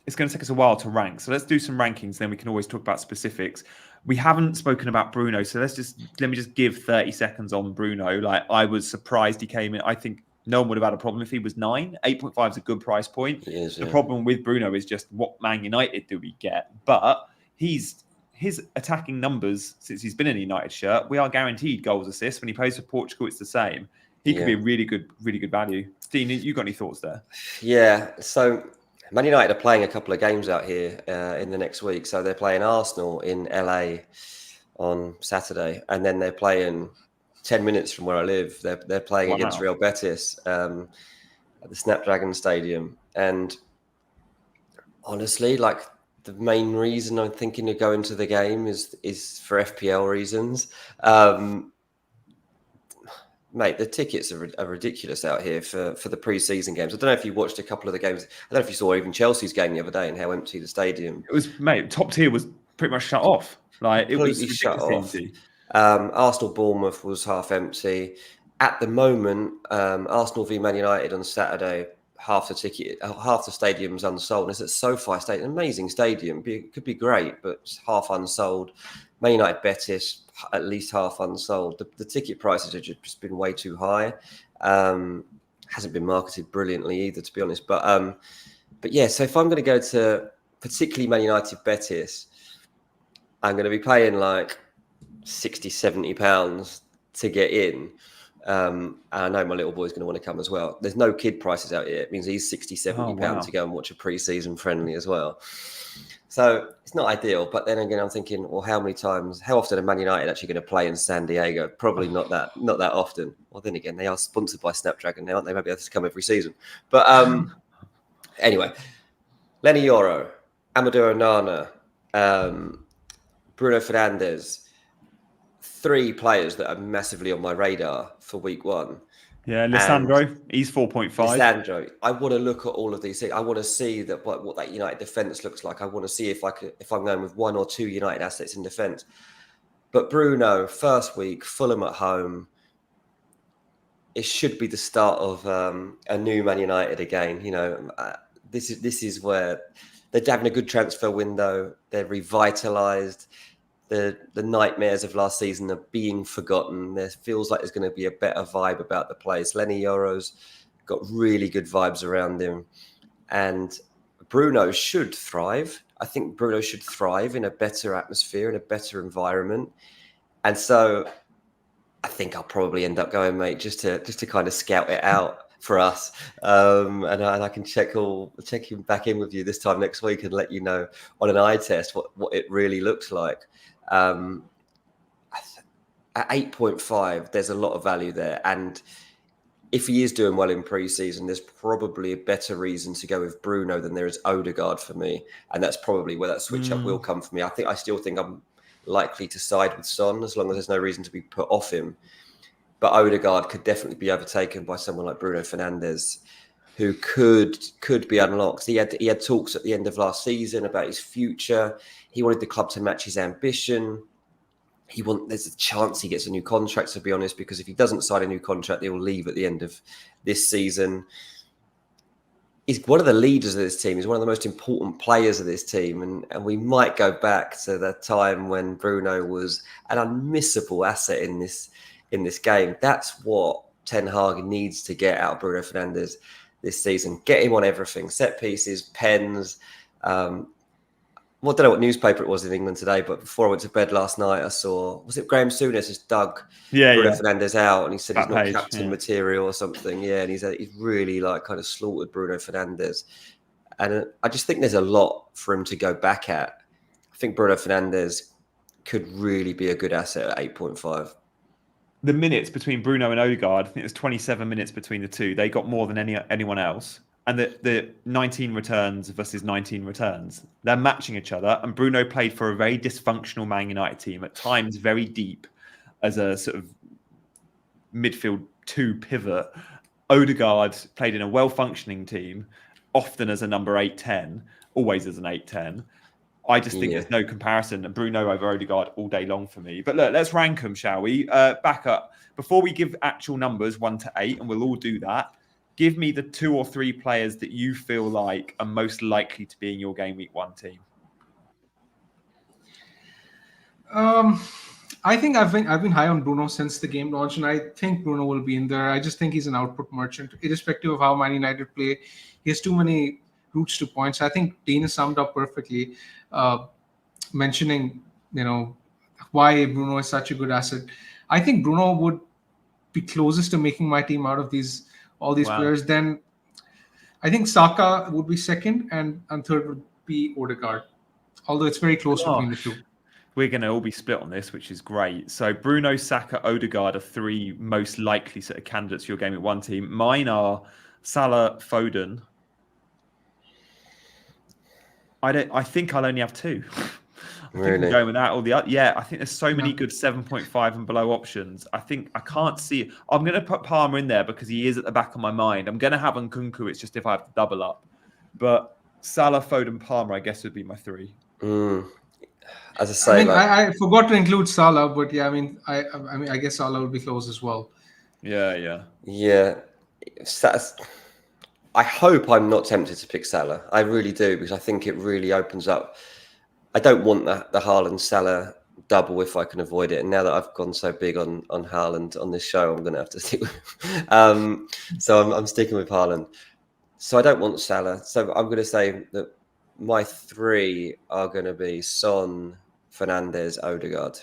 A: it's going to take us a while to rank. So let's do some rankings, then we can always talk about specifics. We haven't spoken about Bruno, so let me just give 30 seconds on Bruno. Like, I was surprised he came in. I think no one would have had a problem if he was 9. 8.5 is a good price point. The problem with Bruno is just what Man United do we get? But his attacking numbers since he's been in a United shirt, we are guaranteed goals, assists. When he plays for Portugal, it's the same. He could be a really good value. Dean, you got any thoughts there?
B: Yeah, so Man United are playing a couple of games out here in the next week. So they're playing Arsenal in LA on Saturday, and then they're playing 10 minutes from where I live. They're playing against Real Betis at the Snapdragon Stadium. And honestly, like, the main reason I'm thinking of going to the game is for FPL reasons. Mate, the tickets are ridiculous out here for the pre-season games. I don't know if you watched a couple of the games. I don't know if you saw even Chelsea's game the other day and how empty the stadium.
A: It was, mate, top tier was pretty much shut off. Like, it was
B: shut off.
A: Empty.
B: Arsenal Bournemouth was half empty. At the moment, Arsenal v Man United on Saturday, half the stadium's unsold. It's at SoFi Stadium, amazing stadium. Could be great, but it's half unsold. Man United Betis, at least half unsold. The ticket prices have just been way too high. Hasn't been marketed brilliantly either, to be honest. But yeah, so if I'm going to go to particularly Man United Betis, I'm going to be paying like 60, 70 pounds to get in. And I know my little boy's going to want to come as well. There's no kid prices out here. It means he's 60, 70 pounds to go and watch a pre-season friendly as well. So it's not ideal. But then again, I'm thinking, well, how often are Man United actually going to play in San Diego? Probably not that often. Well, then again, they are sponsored by Snapdragon now, aren't they? Maybe they have to come every season. But anyway, Lenny Yoro, Amadou Onana, Bruno Fernandes, 3 players that are massively on my radar for week 1.
A: Yeah, Lisandro, he's 4.5.
B: Lisandro, I want to look at all of these things. I want to see what that United defence looks like. I want to see if I'm going with 1 or 2 United assets in defence. But Bruno, first week, Fulham at home. It should be the start of a new Man United again. This is where they're having a good transfer window. They're revitalised. The nightmares of last season are being forgotten. There feels like there's going to be a better vibe about the place. Lenny Yoro's got really good vibes around him. And Bruno should thrive. I think Bruno should thrive in a better atmosphere, in a better environment. And so I think I'll probably end up going, mate, just to kind of scout it out for us. And I can check him back in with you this time next week and let you know on an eye test what it really looks like. At 8.5, there's a lot of value there. And if he is doing well in pre-season, there's probably a better reason to go with Bruno than there is Odegaard for me. And that's probably where that switch up will come for me. I still think I'm likely to side with Son as long as there's no reason to be put off him. But Odegaard could definitely be overtaken by someone like Bruno Fernandes. who could be unlocked. He had talks at the end of last season about his future. He wanted the club to match his ambition. There's a chance he gets a new contract, to be honest, because if he doesn't sign a new contract, he will leave at the end of this season. He's one of the leaders of this team. He's one of the most important players of this team. And we might go back to the time when Bruno was an unmissable asset in this game. That's what Ten Hag needs to get out of Bruno Fernandes this season. Get him on everything. Set pieces, pens. I don't know what newspaper it was in England today, but before I went to bed last night, I saw, was it Graham Souness just dug Bruno Fernandes out, and he said he's not captain material or something. Yeah, and he's really like kind of slaughtered Bruno Fernandes. And I just think there's a lot for him to go back at. I think Bruno Fernandes could really be a good asset at 8.5.
A: The minutes between Bruno and Odegaard, I think there's 27 minutes between the two. They got more than anyone else. And the 19 returns versus 19 returns, they're matching each other. And Bruno played for a very dysfunctional Man United team, at times very deep as a sort of midfield 2 pivot. Odegaard played in a well-functioning team, often as a number 8-10, always as an 8-10. I just think there's no comparison. Bruno over Odegaard all day long for me. But look, let's rank them, shall we? Back up. Before we give actual numbers 1 to 8, and we'll all do that, give me the 2 or 3 players that you feel like are most likely to be in your game week 1 team.
C: I think I've been high on Bruno since the game launch, and I think Bruno will be in there. I just think he's an output merchant, irrespective of how Man United play. He has too many routes to points. I think Dean has summed up perfectly, mentioning why Bruno is such a good asset. I think Bruno would be closest to making my team out of all these players. Then I think Saka would be second, and third would be Odegaard. Although it's very close between the two.
A: We're going to all be split on this, which is great. So Bruno, Saka, Odegaard are 3 most likely sort of candidates for your game week 1 team. Mine are Salah, Foden. I think I'll only have 2. I think I'm going with that. I think there's so many good 7.5 and below options. I can't see. I'm going to put Palmer in there because he is at the back of my mind. I'm going to have Nkunku. It's just if I have to double up. But Salah, Foden, Palmer, I guess would be my 3.
B: As I say,
C: I forgot to include Salah, but I guess Salah will be close as well.
A: Yeah.
B: I hope I'm not tempted to pick Salah. I really do, because I think it really opens up. I don't want the Haaland-Salah double if I can avoid it. And now that I've gone so big on Haaland on this show, I'm going to have to stick with him. So I'm sticking with Haaland. So I don't want Salah. So I'm going to say that my 3 are going to be Son, Fernandes, Odegaard.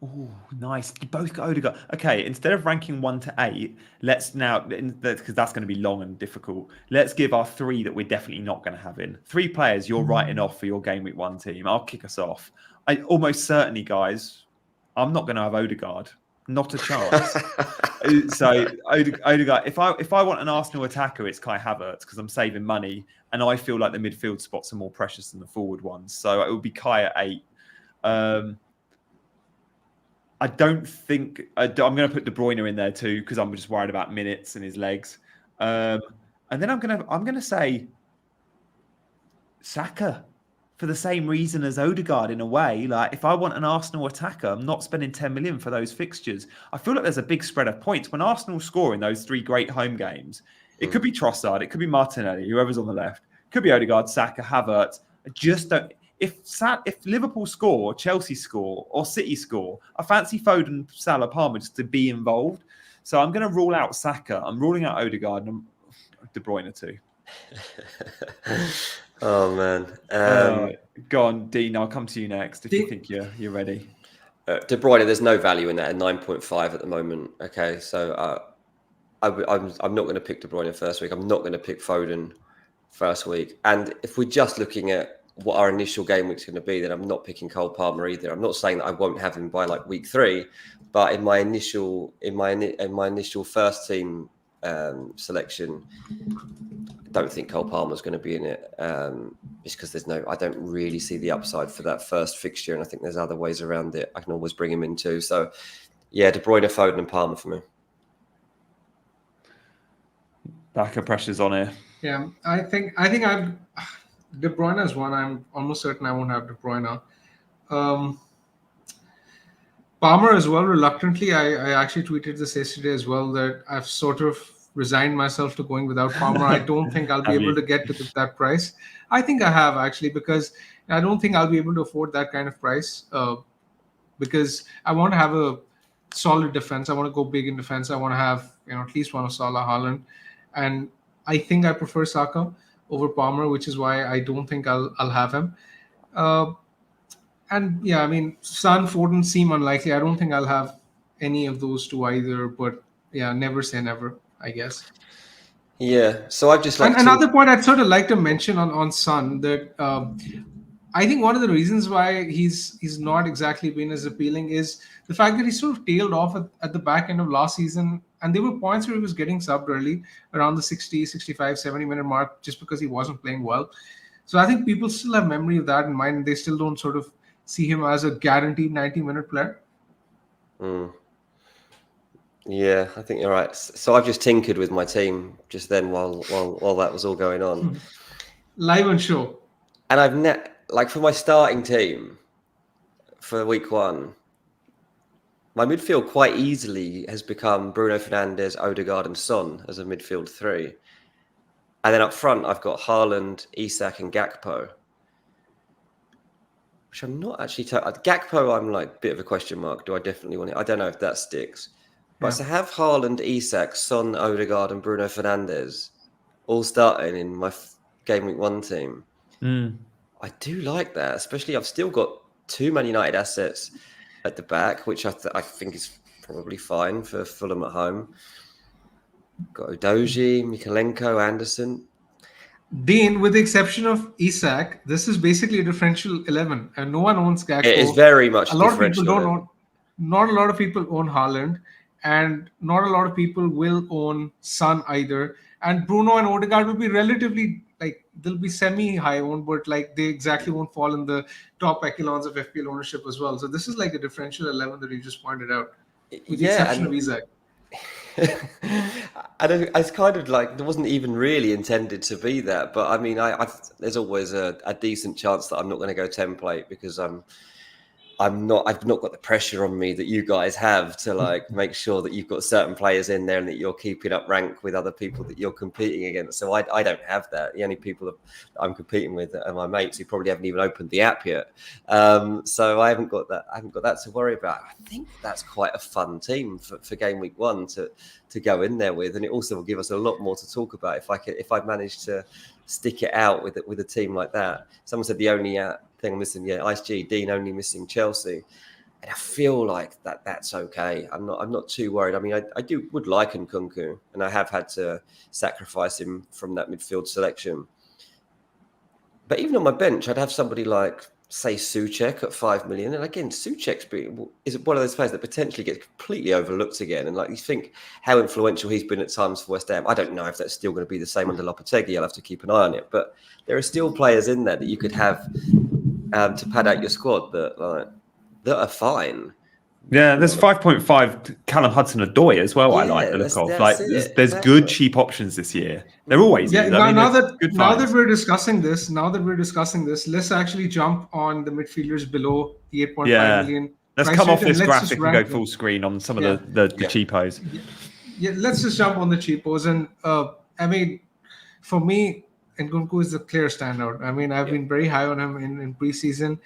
A: Oh, nice. You both got Odegaard. Okay, instead of ranking 1 to 8, let's now, because that's going to be long and difficult, let's give our 3 that we're definitely not going to have in. 3 players you're writing off for your game week 1 team. I'll kick us off. I almost certainly, guys, I'm not going to have Odegaard. Not a chance. So Odegaard, if I want an Arsenal attacker, it's Kai Havertz, because I'm saving money, and I feel like the midfield spots are more precious than the forward ones. So it would be Kai at 8. I don't think I'm going to put De Bruyne in there too, because I'm just worried about minutes and his legs. And then I'm going to say Saka, for the same reason as Odegaard in a way. Like, if I want an Arsenal attacker, I'm not spending 10 million for those fixtures. I feel like there's a big spread of points. When Arsenal score in those 3 great home games, it could be Trossard, it could be Martinelli, whoever's on the left. It could be Odegaard, Saka, Havertz. I just don't... If Liverpool score, Chelsea score, or City score, I fancy Foden, Salah, Palmer just to be involved. So I'm going to rule out Saka. I'm ruling out Odegaard, and De Bruyne too.
B: Oh man!
A: Go on, Dean. I'll come to you next if you think you're ready.
B: De Bruyne, there's no value in that at 9.5 at the moment. Okay, so I'm not going to pick De Bruyne first week. I'm not going to pick Foden first week. And if we're just looking at what our initial game week's going to be, then I'm not picking Cole Palmer either. I'm not saying that I won't have him by like week 3, but in my initial first team selection, I don't think Cole Palmer's going to be in it. Just because I don't really see the upside for that first fixture, and I think there's other ways around it. I can always bring him in too. So, yeah, De Bruyne, Foden, and Palmer for me.
A: Backer pressure's on here.
C: Yeah, I think I've De Bruyne is one. I'm almost certain I won't have De Bruyne. Palmer as well, reluctantly. I actually tweeted this yesterday as well, that I've sort of resigned myself to going without Palmer. I don't think I'll be able to get to that price. I think I have, actually, because I don't think I'll be able to afford that kind of price, because I want to have a solid defense. I want to go big in defense. I want to have at least one of Salah, Haaland, and I think I prefer Saka over Palmer, which is why I don't think I'll have him. And yeah, I mean, Son, Foden seem unlikely. I don't think I'll have any of those two either. But yeah, never say never, I guess.
B: Yeah. So I've just like
C: another point I'd sort of like to mention on Son, that I think one of the reasons why he's not exactly been as appealing is the fact that he sort of tailed off at the back end of last season. And there were points where he was getting subbed early, around the 60, 65, 70-minute mark, just because he wasn't playing well. So I think people still have memory of that in mind, and they still don't sort of see him as a guaranteed 90-minute player.
B: Yeah, I think you're right. So I've just tinkered with my team just then while that was all going on.
C: Live on show.
B: And I've for my starting team for week 1, my midfield quite easily has become Bruno Fernandes, Odegaard and Son as a midfield 3. And then up front, I've got Haaland, Isak and Gakpo. Which I'm not actually... Gakpo, I'm like a bit of a question mark. Do I definitely want it? I don't know if that sticks. But to have Haaland, Isak, Son, Odegaard and Bruno Fernandes all starting in my game week 1 team, I do like that. Especially I've still got 2 Man United assets at the back, which I think is probably fine for Fulham at home. Got Udogie, Mikalenko, Anderson.
C: Dean, with the exception of Isak, this is basically a differential 11, and no one owns Gakpo.
B: It is very much
C: a lot of people don't own. Not a lot of people own Haaland, and not a lot of people will own Son either. And Bruno and Odegaard will be relatively they'll be semi-high owned, but they exactly won't fall in the top echelons of FPL ownership as well. So this is like a differential 11 that you just pointed out, with the exception of Isak.
B: It's kind of it wasn't even really intended to be that, but I mean, there's always a decent chance that I'm not going to go template because I've not got the pressure on me that you guys have to make sure that you've got certain players in there and that you're keeping up rank with other people that you're competing against. So I don't have that. The only people that I'm competing with are my mates who probably haven't even opened the app yet. So I haven't got that to worry about. I think that's quite a fun team for game week 1 to go in there with, and it also will give us a lot more to talk about if I manage to stick it out with a team like that. Someone said the only thing I'm missing, Ice G, Dean only missing Chelsea, and I feel like that's okay. I'm not too worried. I mean, I would like Nkunku, and I have had to sacrifice him from that midfield selection. But even on my bench, I'd have somebody like, say, Souček at 5 million, and again, Souček is one of those players that potentially gets completely overlooked again. And you think how influential he's been at times for West Ham. I don't know if that's still going to be the same under Lopetegui. I'll have to keep an eye on it. But there are still players in there that you could have to pad out your squad that are fine.
A: Yeah, there's 5.5 Callum Hudson-Odoi as well. I like the look of. There's good cheap options this year. They're always.
C: Yeah. Now that we're discussing this, let's actually jump on the midfielders below the 8.5 million.
A: Let's come off this graphic and go full screen on some of the cheapos.
C: Yeah, let's just jump on the cheapos. And I mean, for me, Nkunku is the clear standout. I mean, I've been very high on him in preseason,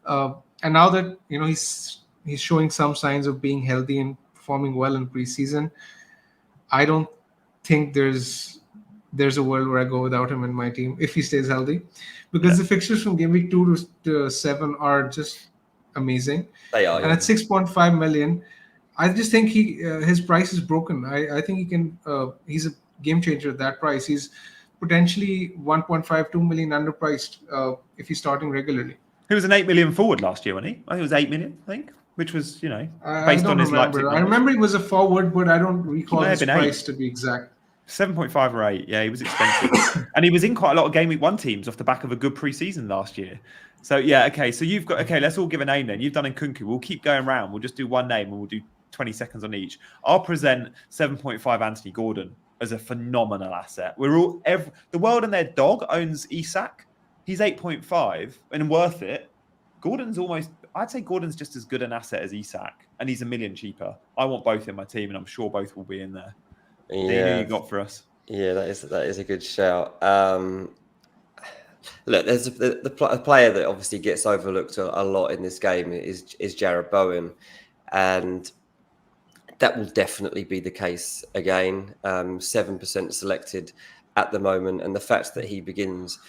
C: and now that he's showing some signs of being healthy and performing well in preseason, I don't think there's a world where I go without him in my team if he stays healthy, because the fixtures from game week 2 to 7 are just amazing.
B: They are,
C: and at 6.5 million, I just think his price is broken. I think he can. He's a game changer at that price. He's potentially 1.5, 2 million underpriced if he's starting regularly.
A: He was an 8 million forward last year, wasn't he? I think it was 8 million, which was, based on his Leipzig numbers.
C: I remember he was a forward, but I don't recall his price to be exact.
A: 7.5 or 8. Yeah, he was expensive. And he was in quite a lot of game week 1 teams off the back of a good pre-season last year. So, okay. So you've got, let's all give a name then. You've done Nkunku. We'll keep going around. We'll just do one name and we'll do 20 seconds on each. I'll present 7.5 Anthony Gordon. as a phenomenal asset. The world and their dog owns Isak. He's 8.5 and worth it. I'd say Gordon's just as good an asset as Isak, and he's $1 million cheaper. I want both in my team, and I'm sure both will be in there.
B: Yeah.
A: Dean, who you got for us?
B: Yeah, that is a good shout. Look, there's the player that obviously gets overlooked a lot in this game is Jarrod Bowen, and that will definitely be the case again. 7% selected at the moment, and the fact that he begins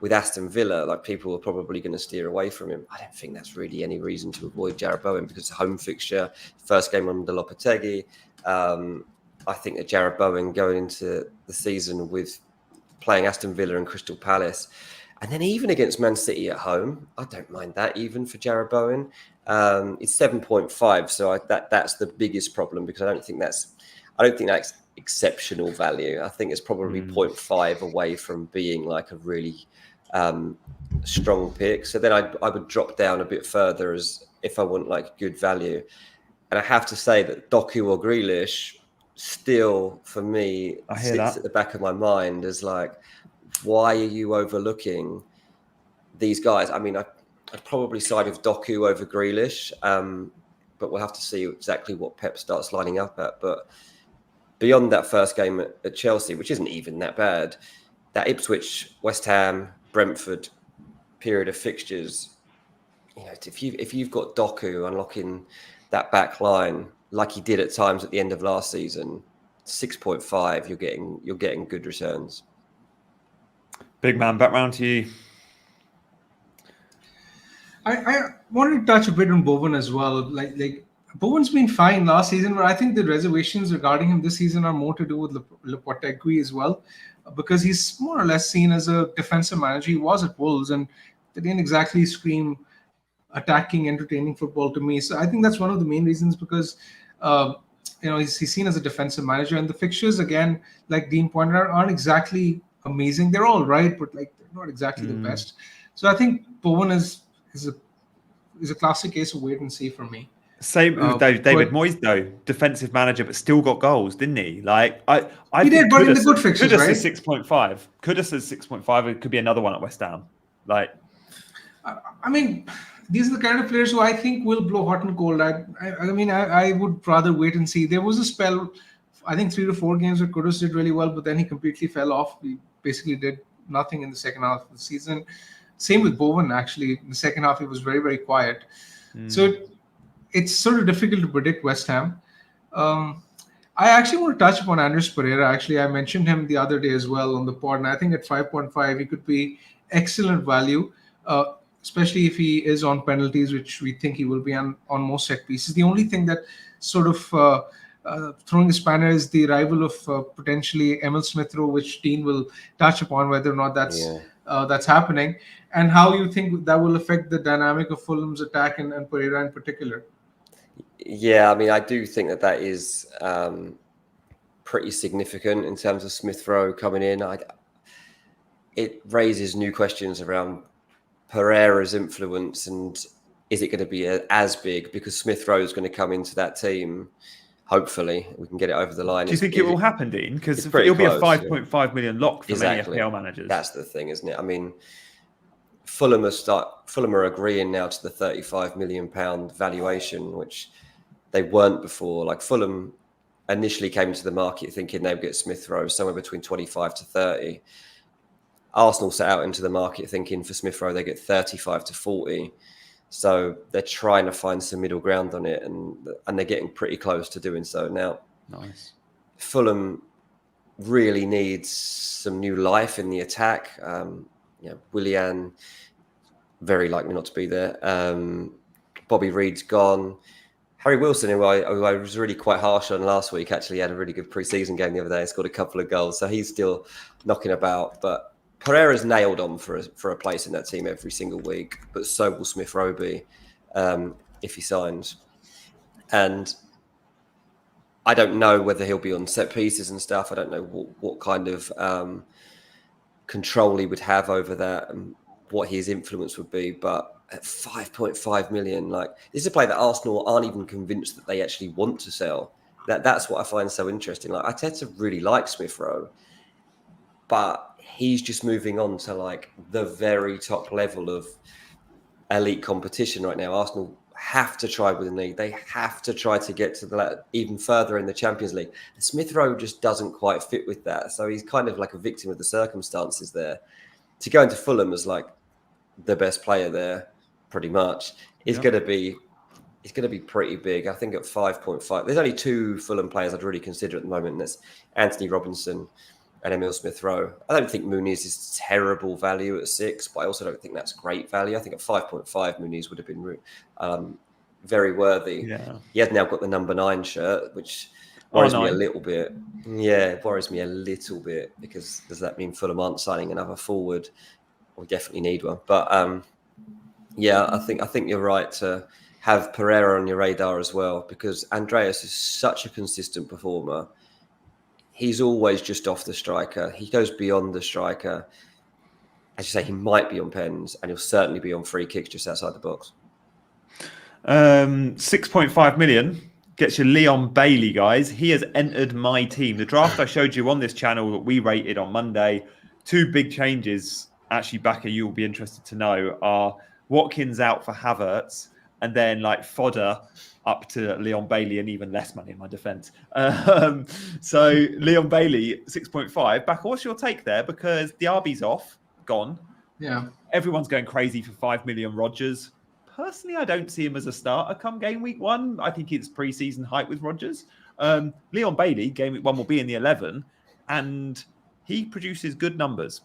B: with Aston Villa, like, people are probably going to steer away from him. I don't think that's really any reason to avoid Jarrod Bowen because it's a home fixture, first game under Lopetegui. I think that Jarrod Bowen going into the season with playing Aston Villa and Crystal Palace, and then even against Man City at home, I don't mind that even for Jarrod Bowen. It's 7.5, so that's the biggest problem because I don't think that's exceptional value. I think it's probably 0.5 away from being like a really strong pick. So then I would drop down a bit further as if I want like good value. And I have to say that Doku or Grealish still, for me, sits at the back of my mind as like, why are you overlooking these guys? I mean, I'd probably side with Doku over Grealish, but we'll have to see exactly what Pep starts lining up at. But beyond that first game at Chelsea, which isn't even that bad, that Ipswich, West Ham, Brentford period of fixtures, you know, if you've got Doku unlocking that back line like he did at times at the end of last season, 6.5, you're getting good returns.
A: Big man, back round to you.
C: I wanted to touch a bit on Bowen as well. Like Bowen's been fine last season, but I think the reservations regarding him this season are more to do with Lopetegui as well, because he's more or less seen as a defensive manager. He was at Wolves, and they didn't exactly scream attacking, entertaining football to me. So I think that's one of the main reasons, because he's seen as a defensive manager, and the fixtures, again, like Dean pointed out, aren't exactly amazing. They're all right, but like they're not exactly the best. So I think Bowen is a classic case of wait and see for me.
A: Same with David Moyes, though, defensive manager, but still got goals, didn't he? Like
C: he did, but in the good fixtures, right?
A: Kudus is 6.5. Kudus is 6.5. It could be another one at West Ham. Like,
C: I mean, these are the kind of players who I think will blow hot and cold. I would rather wait and see. There was a spell, I think 3 to 4 games where Kudus did really well, but then he completely fell off. He basically did nothing in the second half of the season. Same with Bowen, actually. In the second half, he was very, very quiet. So it's sort of difficult to predict West Ham. I actually want to touch upon Andres Pereira. Actually, I mentioned him the other day as well on the pod, and I think at 5.5, he could be excellent value, especially if he is on penalties, which we think he will be on most set pieces. The only thing that sort of throwing a spanner is the arrival of potentially Emil Smith-Rowe, which Dean will touch upon whether or not that's happening, and how you think that will affect the dynamic of Fulham's attack and Pereira in particular.
B: Yeah, I mean, I do think that is pretty significant in terms of Smith-Rowe coming in. It raises new questions around Pereira's influence, and is it going to be as big because Smith-Rowe is going to come into that team? Hopefully, we can get it over the line.
A: Do you think it will happen, Dean? Because it'll be a 5.5 million lock for many FPL managers.
B: That's the thing, isn't it? I mean, Fulham are agreeing now to the £35 million valuation, which they weren't before. Like, Fulham initially came to the market thinking they would get Smith-Rowe somewhere between 25 to 30. Arsenal set out into the market thinking for Smith-Rowe they get 35 to 40. So they're trying to find some middle ground on it, and they're getting pretty close to doing so now.
A: Nice.
B: Fulham really needs some new life in the attack. Willian, very likely not to be there. Bobby Reed's gone. Harry Wilson, who I was really quite harsh on last week, actually had a really good pre-season game the other day. He scored a couple of goals, so he's still knocking about. But Pereira's nailed on for a place in that team every single week, but so will Smith-Rowe be if he signs. And I don't know whether he'll be on set pieces and stuff. I don't know what kind of control he would have over that and what his influence would be. But at 5.5 million, like, this is a player that Arsenal aren't even convinced that they actually want to sell. That's what I find so interesting. Like Arteta really likes Smith Rowe, but he's just moving on to like the very top level of elite competition right now. Arsenal have to try with the league. They have to try to get to the even further in the Champions League. And Smith Rowe just doesn't quite fit with that. So he's kind of like a victim of the circumstances there. To go into Fulham as like the best player there, pretty much, is going to be. It's going to be pretty big. I think at 5.5. There's only 2 Fulham players I'd really consider at the moment, and that's Anthony Robinson and Emile Smith-Rowe. I don't think Muniz is terrible value at 6, but I also don't think that's great value. I think at 5.5, Muniz would have been very worthy.
A: Yeah.
B: He has now got the number 9 shirt, which worries me a little bit. Yeah, it worries me a little bit, because does that mean Fulham aren't signing another forward? We definitely need one. But yeah, I think you're right to have Pereira on your radar as well, because Andreas is such a consistent performer. He's always just off the striker. He goes beyond the striker. As you say, he might be on pens, and he'll certainly be on free kicks just outside the box.
A: 6.5 million gets you Leon Bailey, guys. He has entered my team. The draft I showed you on this channel that we rated on Monday, 2 big changes, actually, Backer, you will be interested to know, are Watkins out for Havertz, and then like fodder up to Leon Bailey, and even less money in my defence. So Leon Bailey, 6.5. Backer, what's your take there? Because Diaby's off, gone.
C: Yeah.
A: Everyone's going crazy for 5 million Rodgers. Personally, I don't see him as a starter come game week 1. I think it's pre-season hype with Rodgers. Leon Bailey, game week 1 will be in the 11, and he produces good numbers.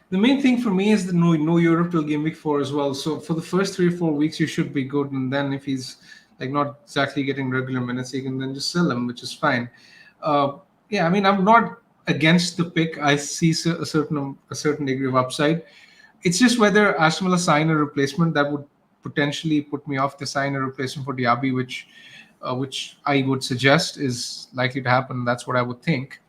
C: The main thing for me is the no Europe till game week 4 as well. So for the first 3 or 4 weeks, you should be good. And then if he's like not exactly getting regular minutes, you can then just sell him, which is fine. Yeah, I mean, I'm not against the pick. I see a certain degree of upside. It's just whether Aston Villa sign a replacement that would potentially put me off the sign a replacement for Diaby, which I would suggest is likely to happen. That's what I would think.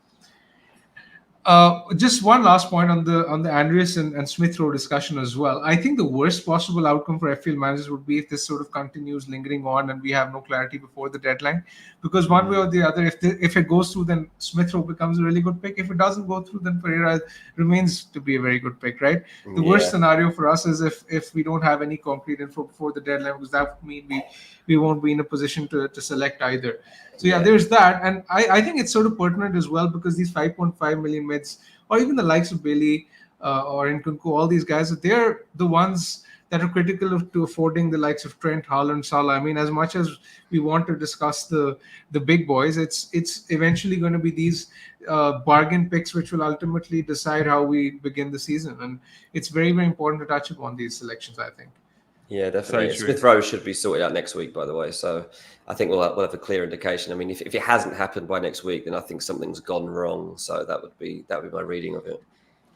C: Just one last point on the Andreas and Smith Rowe discussion as well. I think the worst possible outcome for FPL managers would be if this sort of continues lingering on and we have no clarity before the deadline. Because one way or the other, if it goes through, then Smith Rowe becomes a really good pick. If it doesn't go through, then Pereira remains to be a very good pick, right? The worst scenario for us is if we don't have any concrete info before the deadline, because that would mean we won't be in a position to select either. So yeah, there's that. And I think it's sort of pertinent as well, because these 5.5 million mids, or even the likes of Bailey or Nkunku, all these guys, they're the ones that are critical to affording the likes of Trent, Haaland, Salah. I mean, as much as we want to discuss the big boys, it's eventually going to be these bargain picks which will ultimately decide how we begin the season. And it's very, very important to touch upon these selections, I think.
B: Yeah, definitely. Smith Rowe should be sorted out next week, by the way. So I think we'll have a clear indication. I mean, if it hasn't happened by next week, then I think something's gone wrong. So that would be my reading of it.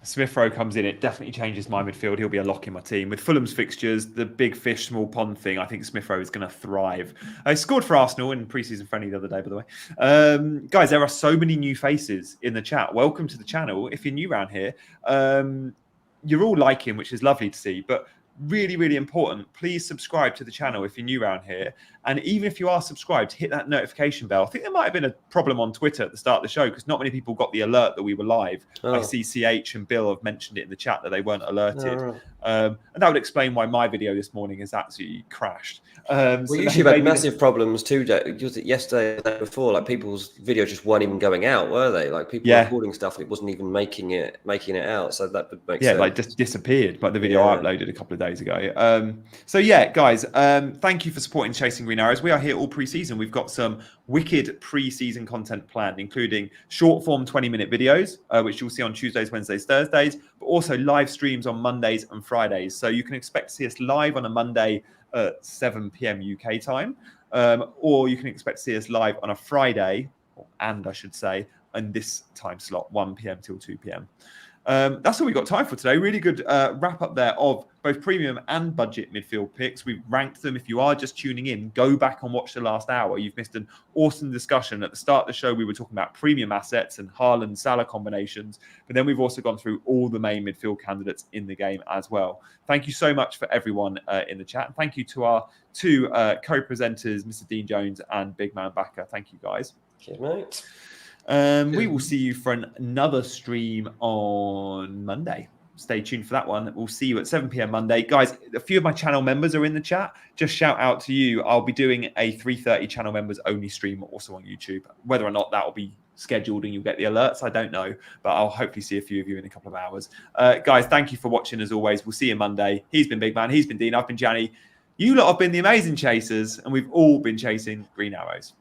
A: Smith Rowe comes in, it definitely changes my midfield. He'll be a lock in my team. With Fulham's fixtures, the big fish, small pond thing, I think Smith Rowe is going to thrive. He scored for Arsenal in pre-season friendly the other day, by the way. Guys, there are so many new faces in the chat. Welcome to the channel. If you're new around here, you're all liking, which is lovely to see. But really, really important, please subscribe to the channel if you're new around here. And even if you are subscribed, hit that notification bell. I think there might have been a problem on Twitter at the start of the show because not many people got the alert that we were live. I see CH and Bill have mentioned it in the chat that they weren't alerted. And that would explain why my video this morning has absolutely crashed.
B: Well, you've had massive problems too, yesterday, the day before. Like people's videos just weren't even going out, were they? Like people were recording stuff and it wasn't even making it out. So that would make sense.
A: Yeah, like just disappeared. Like the video I uploaded a couple of days ago. So yeah, guys, thank you for supporting Chasing Green Arrows. We are here all pre-season. We've got some wicked pre-season content planned, including short-form 20-minute videos, which you'll see on Tuesdays, Wednesdays, Thursdays, but also live streams on Mondays and Fridays. So you can expect to see us live on a Monday at 7 p.m. UK time, or you can expect to see us live on a Friday, and I should say, in this time slot, 1 p.m. till 2 p.m. That's all we got time for today. Really good wrap up there of both premium and budget midfield picks. We've ranked them. If you are just tuning in, go back and watch the last hour. You've missed an awesome discussion. At the start of the show, we were talking about premium assets and Haaland Salah combinations, but then we've also gone through all the main midfield candidates in the game as well. Thank you so much for everyone in the chat. Thank you to our two co-presenters, Mr. Dean Jones and Big Man Backer. Thank you, guys.
B: Cheers, mate.
A: We will see you for another stream on Monday. Stay tuned for that one. We'll see you at 7 p.m. Monday. Guys, a few of my channel members are in the chat. Just shout out to you. I'll be doing a 3:30 channel members only stream also on YouTube. Whether or not that will be scheduled and you'll get the alerts, I don't know. But I'll hopefully see a few of you in a couple of hours. Guys, thank you for watching as always. We'll see you Monday. He's been Big Man. He's been Dean. I've been Gianni. You lot have been the amazing chasers, and we've all been chasing green arrows.